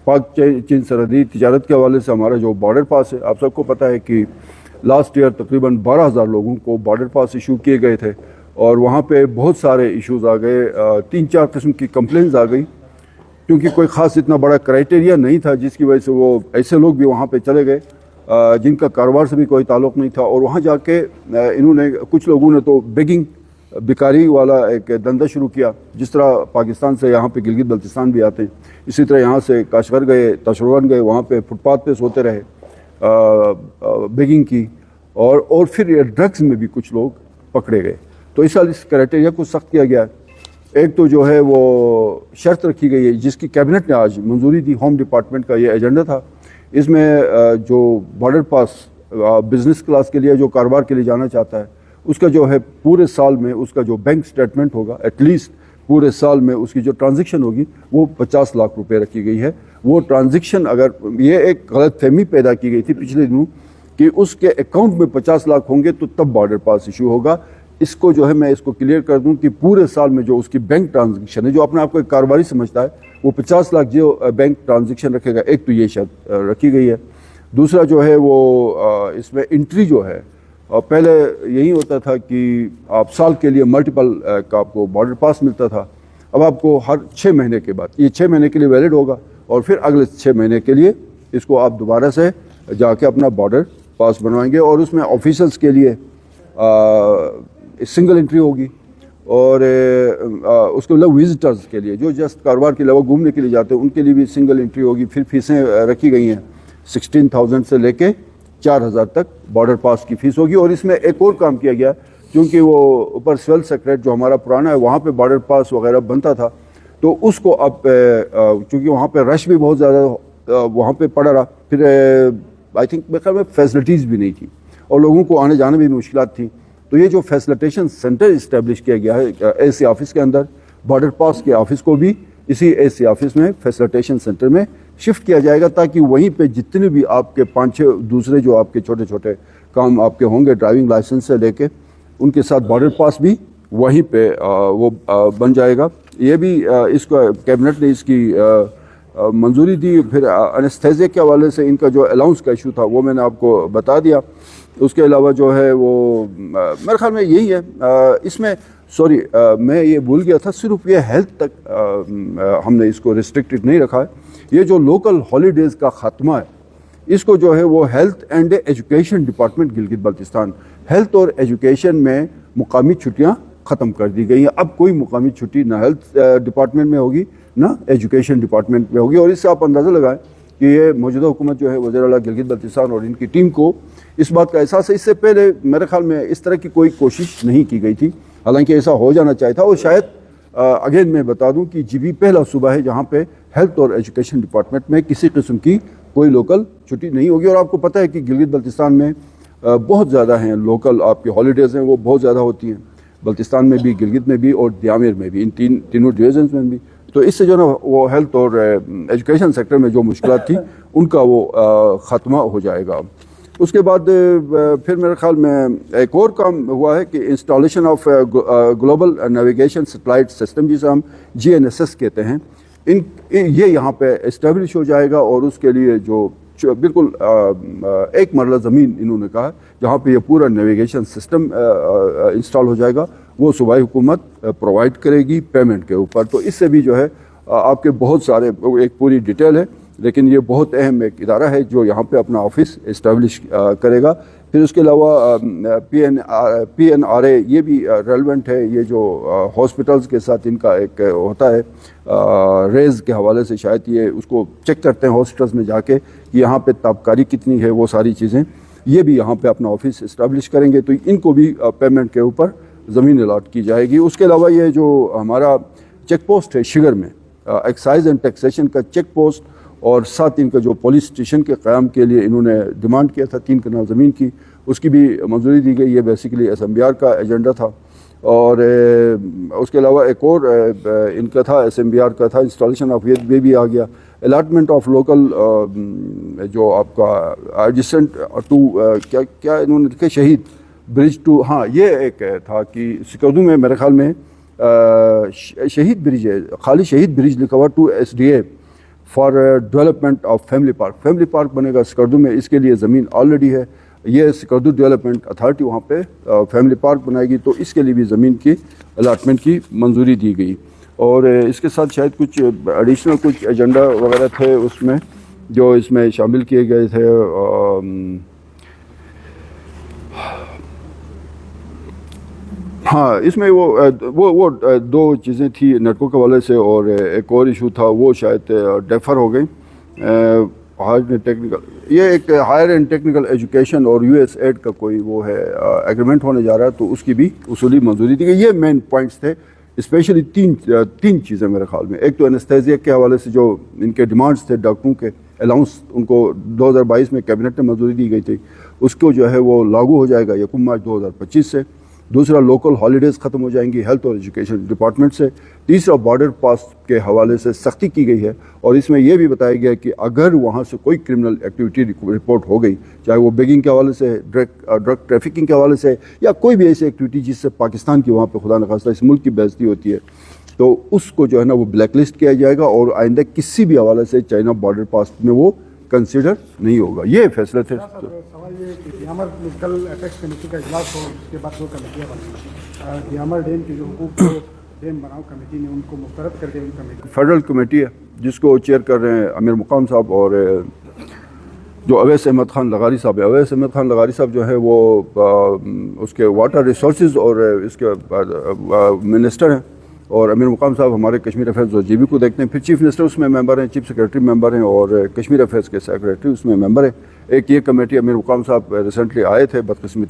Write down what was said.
پاک چین سرحدی تجارت کے حوالے سے ہمارا جو بارڈر پاس ہے، آپ سب کو پتہ ہے کہ لاسٹ ایئر تقریباً 12,000 لوگوں کو بارڈر پاس ایشو کیے گئے تھے، اور وہاں پہ بہت سارے ایشوز آ گئے، 3-4 قسم کی کمپلینز آ گئی، کیونکہ کوئی خاص اتنا بڑا کرائٹیریا نہیں تھا، جس کی وجہ سے وہ ایسے لوگ بھی وہاں پہ چلے گئے جن کا کاروبار سے بھی کوئی تعلق نہیں تھا، اور وہاں جا کے انہوں نے کچھ لوگوں نے تو بیکاری والا ایک دندہ شروع کیا، جس طرح پاکستان سے یہاں پہ گلگت بلتستان بھی آتے ہیں، اسی طرح یہاں سے کاشغر گئے، تشرون گئے، وہاں پہ فٹ پاتھ پہ سوتے رہے، بیگنگ کی، اور پھر ڈرگز میں بھی کچھ لوگ پکڑے گئے۔ تو اس سال اس کرائٹیریا کو سخت کیا گیا ہے۔ ایک تو جو ہے وہ شرط رکھی گئی ہے جس کی کیبنٹ نے آج منظوری دی، ہوم ڈپارٹمنٹ کا یہ ایجنڈا تھا، اس میں جو بارڈر پاس بزنس کلاس کے لیے جو کاروبار کے لیے جانا چاہتا ہے، اس کا جو ہے پورے سال میں اس کا جو بینک سٹیٹمنٹ ہوگا، ایٹ لیسٹ پورے سال میں اس کی جو ٹرانزیکشن ہوگی وہ 50 لاکھ روپے رکھی گئی ہے۔ وہ ٹرانزیکشن، اگر یہ ایک غلط فہمی پیدا کی گئی تھی پچھلے دنوں کہ اس کے اکاؤنٹ میں 50 لاکھ ہوں گے تو تب بارڈر پاس ایشو ہوگا، اس کو جو ہے میں اس کو کلیئر کر دوں کہ پورے سال میں جو اس کی بینک ٹرانزیکشن ہے، جو اپنے آپ کو ایک کاروباری سمجھتا ہے، وہ 50 لاکھ جو بینک ٹرانزیکشن رکھے گا۔ ایک تو یہ شرط رکھی گئی ہے۔ دوسرا جو ہے وہ اس میں انٹری جو ہے، پہلے یہی ہوتا تھا کہ آپ سال کے لیے ملٹیپل کا آپ کو بارڈر پاس ملتا تھا، اب آپ کو ہر 6 مہینے کے بعد، یہ 6 مہینے کے لیے ویلڈ ہوگا، اور پھر اگلے 6 مہینے کے لیے اس کو آپ دوبارہ سے جا کے اپنا بارڈر پاس بنوائیں گے، اور اس میں آفیسرز کے لیے سنگل انٹری ہوگی، اور اس کے علاوہ وزٹرز کے لیے جو جسٹ کاروبار کے علاوہ گھومنے کے لیے جاتے ہیں ان کے لیے بھی سنگل انٹری ہوگی۔ پھر فیسیں رکھی گئی ہیں 16,000 سے لے کے 4,000 تک بارڈر پاس کی فیس ہوگی۔ اور اس میں ایک اور کام کیا گیا، کیونکہ وہ اوپر سول سیکریٹ جو ہمارا پرانا ہے وہاں پہ بارڈر پاس وغیرہ بنتا تھا، تو اس کو اب چونکہ وہاں پہ رش بھی بہت زیادہ وہاں پہ پڑا رہا، پھر آئی تھنک میرے خیال میں فیسلٹیز بھی نہیں تھی اور لوگوں کو آنے جانے میں بھی مشکلات تھیں، تو یہ جو فیسلٹیشن سینٹر اسٹیبلش کیا گیا ہے اے سی آفس کے اندر، بارڈر پاس کے آفس کو بھی اسی اے سی آفس میں فیسلٹیشن سینٹر میں شفٹ کیا جائے گا، تاکہ وہیں پہ جتنے بھی آپ کے 5-6 دوسرے جو آپ کے چھوٹے چھوٹے کام آپ کے ہوں گے، ڈرائیونگ لائسنس سے لے کے ان کے ساتھ بارڈر پاس بھی وہیں پہ وہ بن جائے گا۔ یہ بھی اس کو کیبنٹ نے اس کی منظوری دی۔ پھر انستھیزیا کے حوالے سے ان کا جو الاؤنس کا ایشو تھا وہ میں نے آپ کو بتا دیا۔ اس کے علاوہ جو ہے وہ میرے خیال میں یہی ہے، اس میں میں یہ بھول گیا تھا، صرف یہ ہیلتھ تک ہم نے اس کو ریسٹرکٹڈ نہیں رکھا ہے۔ یہ جو لوکل ہالیڈیز کا خاتمہ ہے، اس کو جو ہے وہ health and education department Gilgit Baltistan, health اور ایجوکیشن میں مقامی چھٹیاں ختم کر دی گئی ہیں۔ اب کوئی مقامی چھٹی نہ ہیلتھ ڈپارٹمنٹ میں ہوگی نہ ایجوکیشن ڈپارٹمنٹ میں ہوگی، اور اس سے آپ اندازہ لگائیں کہ یہ موجودہ حکومت جو ہے وزیر اعلیٰ گلگت بلتستان اور ان کی ٹیم کو اس بات کا احساس ہے۔ اس سے پہلے میرے خیال میں اس طرح کی کوئی کوشش نہیں کی گئی تھی، حالانکہ ایسا ہو جانا چاہیے تھا۔ اور شاید اگین میں بتا دوں کہ جی بی پہلا صوبہ ہے جہاں پہ ہیلتھ اور ایجوکیشن ڈپارٹمنٹ میں کسی قسم کی کوئی لوکل چھٹی نہیں ہوگی۔ اور آپ کو پتہ ہے کہ گلگت بلتستان میں بہت زیادہ ہیں لوکل آپ کی ہالیڈیز ہیں، وہ بہت زیادہ ہوتی ہیں، بلتستان میں بھی، گلگت میں بھی اور دیامر میں بھی، ان تینوں ڈویژنز میں بھی۔ تو اس سے جو نا وہ ہیلتھ اور ایجوکیشن سیکٹر میں جو مشکلات تھیں ان کا وہ خاتمہ ہو جائے گا۔ اس کے بعد پھر میرے خیال میں ایک اور کام ہوا ہے کہ installation of global navigation satellite system, جسے ہم GNSS کہتے ہیں، یہ یہاں پہ اسٹیبلش ہو جائے گا، اور اس کے لیے جو بالکل ایک مرلہ زمین انہوں نے کہا جہاں پہ یہ پورا نیویگیشن سسٹم انسٹال ہو جائے گا، وہ صوبائی حکومت پرووائڈ کرے گی پیمنٹ کے اوپر۔ تو اس سے بھی جو ہے آپ کے بہت سارے، ایک پوری ڈیٹیل ہے، لیکن یہ بہت اہم ایک ادارہ ہے جو یہاں پہ اپنا آفس اسٹیبلش کرے گا۔ پھر اس کے علاوہ PNRA یہ بھی ریلیونٹ ہے، یہ جو ہاسپٹلز کے ساتھ ان کا ایک ہوتا ہے ریز کے حوالے سے، شاید یہ اس کو چیک کرتے ہیں ہاسپٹلز میں جا کے کہ یہاں پہ تابکاری کتنی ہے، وہ ساری چیزیں یہ بھی یہاں پہ اپنا آفس اسٹیبلش کریں گے، تو ان کو بھی پیمنٹ کے اوپر زمین الاٹ کی جائے گی۔ اس کے علاوہ یہ جو ہمارا چیک پوسٹ ہے شگر میں، ایکسائز اینڈ ٹیکسیشن کا چیک پوسٹ، اور ساتھ ان کا جو پولیس اسٹیشن کے قیام کے لیے انہوں نے ڈیمانڈ کیا تھا 3 کنال زمین کی، اس کی بھی منظوری دی گئی۔ یہ بیسیکلی SMBR کا ایجنڈا تھا۔ اور اس کے علاوہ ایک اور ان کا تھا SMBR کا تھا انسٹالیشن آف، یہ بھی آ گیا۔ الاٹمنٹ آف لوکل جو آپ کا ایڈجسٹنٹ ٹو کیا انہوں نے لکھے شہید برج ٹو، ہاں یہ ایک تھا کہ سکردو میں میرے خیال میں شہید برج ہے، خالی شہید برج لکھا ہوا to SDA for development of family park. Family park بنے گا سکردو میں, اس کے لیے زمین آلریڈی ہے. یہ سکردو ڈیولپمنٹ اتھارٹی وہاں پہ فیملی پارک بنائے گی, تو اس کے لیے بھی زمین کی الاٹمنٹ کی منظوری دی گئی. اور اس کے ساتھ شاید کچھ ایڈیشنل کچھ ایجنڈا وغیرہ تھے اس میں جو اس میں شامل کیے گئے تھے. ہاں, اس میں وہ دو چیزیں تھیں نیٹکو کے حوالے سے, اور ایک اور ایشو تھا وہ شاید ڈیفر ہو گئی. یہ ایک ہائر اینڈ ٹیکنیکل ایجوکیشن اور یو ایس ایڈ کا کوئی وہ ہے ایگریمنٹ ہونے جا رہا ہے, تو اس کی بھی اصولی منظوری دی گئی. یہ مین پوائنٹس تھے, اسپیشلی تین چیزیں میرے خیال میں. ایک تو انستھیزیا کے حوالے سے جو ان کے ڈیمانڈس تھے ڈاکٹروں کے الاؤنس, ان کو 2022 میں کیبنٹ میں منظوری دی گئی تھی, اس کو جو ہے وہ لاگو ہو جائے گا 1 مارچ 2025 سے. دوسرا, لوکل ہالیڈیز ختم ہو جائیں گی ہیلتھ اور ایجوکیشن ڈپارٹمنٹ سے. تیسرا, بارڈر پاس کے حوالے سے سختی کی گئی ہے, اور اس میں یہ بھی بتایا گیا کہ اگر وہاں سے کوئی کرمنل ایکٹیویٹی رپورٹ ہو گئی, چاہے وہ بیگنگ کے حوالے سے, ڈرگ ٹریفکنگ کے حوالے سے, یا کوئی بھی ایسی ایکٹیویٹی جس سے پاکستان کی وہاں پہ خدا نخواستہ اس ملک کی بے عزتی ہوتی ہے, تو اس کو جو ہے نا وہ بلیک لسٹ کیا جائے گا, اور آئندہ کسی بھی حوالے سے چائنا بارڈر پاس میں وہ کنسیڈر نہیں ہوگا. یہ فیصلے تھے. سوال یہ کہ دیامر میں کل اپیکس کمیٹی کا اجلاس ہو, اس کے بعد 2 کمیٹیاں بنی. دیامر ڈیم کے جو حقوق کو ڈیم بناؤ کمیٹی نے ان کو مسترد کر کے ان کمیٹی فیڈرل کمیٹی ہے جس کو چیئر کر رہے ہیں امیر مقام صاحب, اور جو اویس احمد خان لغاری صاحب ہے. اویس احمد خان لغاری صاحب جو ہے وہ اس کے واٹر ریسورسز اور اس کے منسٹر ہیں, اور امیر مقام صاحب ہمارے کشمیر افیئرز اور جی بی کو دیکھتے ہیں. پھر چیف منسٹر اس میں ممبر ہیں, چیف سیکریٹری ممبر ہیں, اور کشمیر افیئرز کے سیکریٹری اس میں ممبر ہیں. ایک یہ کمیٹی امیر مقام صاحب ریسنٹلی آئے تھے, بدقسمتی